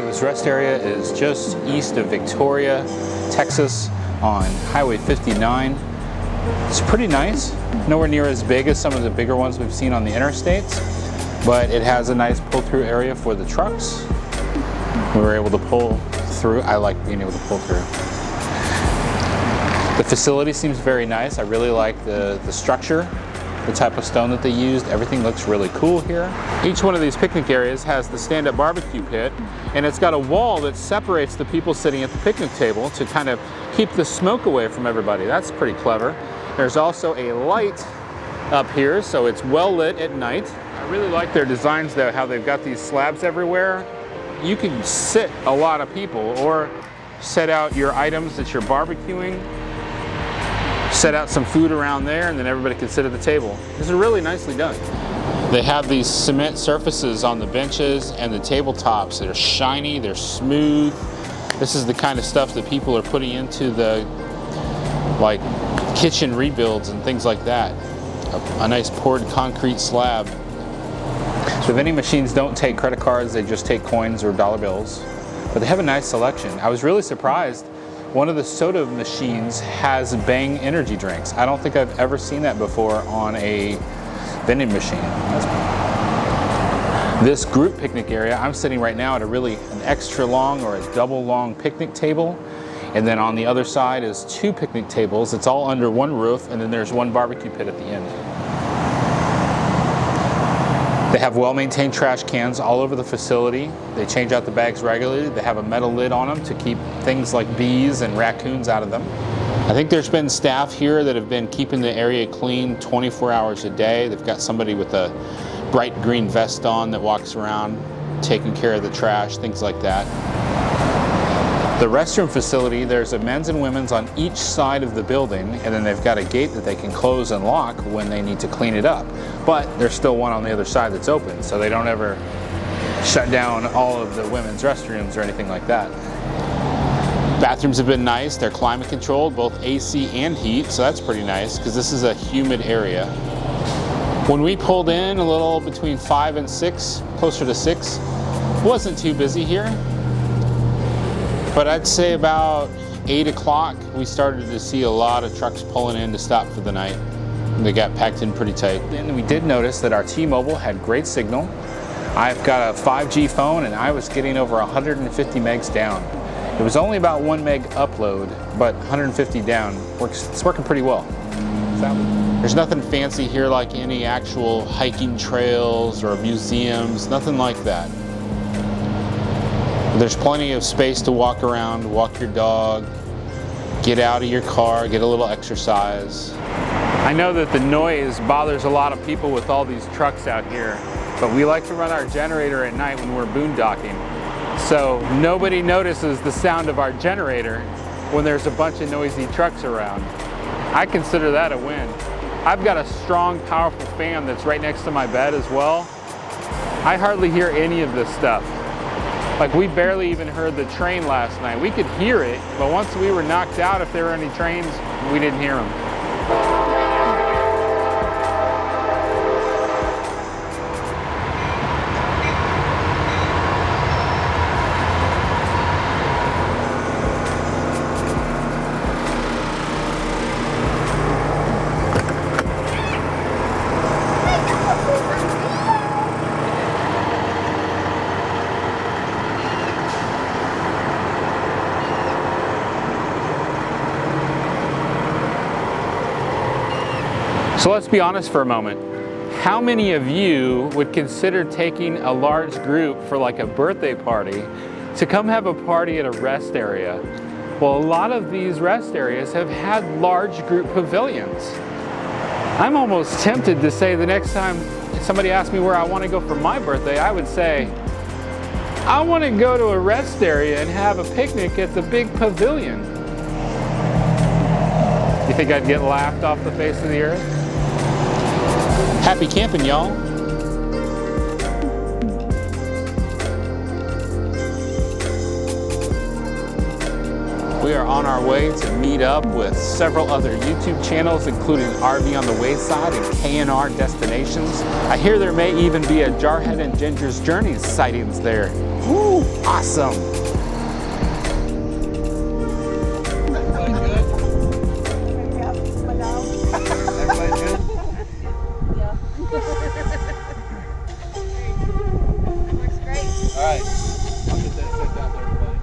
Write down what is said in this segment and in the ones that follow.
So this rest area is just east of Victoria, Texas on Highway 59. It's pretty nice. Nowhere near as big as some of the bigger ones we've seen on the interstates, but it has a nice pull-through area for the trucks. We were able to pull through. I like being able to pull through. The facility seems very nice. I really like the structure, the type of stone that they used. Everything looks really cool here. Each one of these picnic areas has the stand-up barbecue pit, and it's got a wall that separates the people sitting at the picnic table to kind of keep the smoke away from everybody. That's pretty clever. There's also a light up here, so it's well lit at night. I really like their designs though, how they've got these slabs everywhere. You can sit a lot of people or set out your items that you're barbecuing, set out some food around there, and then everybody can sit at the table. This is really nicely done. They have these cement surfaces on the benches and the tabletops. They're shiny, they're smooth. This is the kind of stuff that people are putting into the kitchen rebuilds and things like that. A nice poured concrete slab. The vending machines don't take credit cards, they just take coins or dollar bills. But they have a nice selection. I was really surprised. One of the soda machines has Bang energy drinks. I don't think I've ever seen that before on a vending machine. This group picnic area, I'm sitting right now at an extra long or a double long picnic table. And then on the other side is 2 picnic tables. It's all under one roof, and then there's one barbecue pit at the end. They have well-maintained trash cans all over the facility. They change out the bags regularly. They have a metal lid on them to keep things like bees and raccoons out of them. I think there's been staff here that have been keeping the area clean 24 hours a day. They've got somebody with a bright green vest on that walks around taking care of the trash, things like that. The restroom facility, there's a men's and women's on each side of the building, and then they've got a gate that they can close and lock when they need to clean it up. But there's still one on the other side that's open, so they don't ever shut down all of the women's restrooms or anything like that. Bathrooms have been nice. They're climate controlled, both AC and heat, so that's pretty nice because this is a humid area. When we pulled in a little between 5 and 6, closer to 6, it wasn't too busy here. But I'd say about 8 o'clock, we started to see a lot of trucks pulling in to stop for the night. They got packed in pretty tight. And we did notice that our T-Mobile had great signal. I've got a 5G phone and I was getting over 150 megs down. It was only about 1 meg upload, but 150 down. It's working pretty well. There's nothing fancy here like any actual hiking trails or museums, nothing like that. There's plenty of space to walk around, walk your dog, get out of your car, get a little exercise. I know that the noise bothers a lot of people with all these trucks out here, but we like to run our generator at night when we're boondocking. So nobody notices the sound of our generator when there's a bunch of noisy trucks around. I consider that a win. I've got a strong, powerful fan that's right next to my bed as well. I hardly hear any of this stuff. Like, we barely even heard the train last night. We could hear it, but once we were knocked out, if there were any trains, we didn't hear them. So let's be honest for a moment. How many of you would consider taking a large group for like a birthday party to come have a party at a rest area? Well, a lot of these rest areas have had large group pavilions. I'm almost tempted to say the next time somebody asks me where I want to go for my birthday, I would say, I want to go to a rest area and have a picnic at the big pavilion. You think I'd get laughed off the face of the earth? Happy camping, y'all. We are on our way to meet up with several other YouTube channels, including RV on the Wayside and K&R Destinations. I hear there may even be a Jarhead and Ginger's Journeys sightings there. Woo, awesome. Everybody good? Everybody good? Yeah. Looks great. All right. I'll get that set down there, everybody.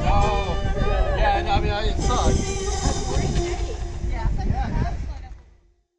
No. Yeah, I mean, it sucks.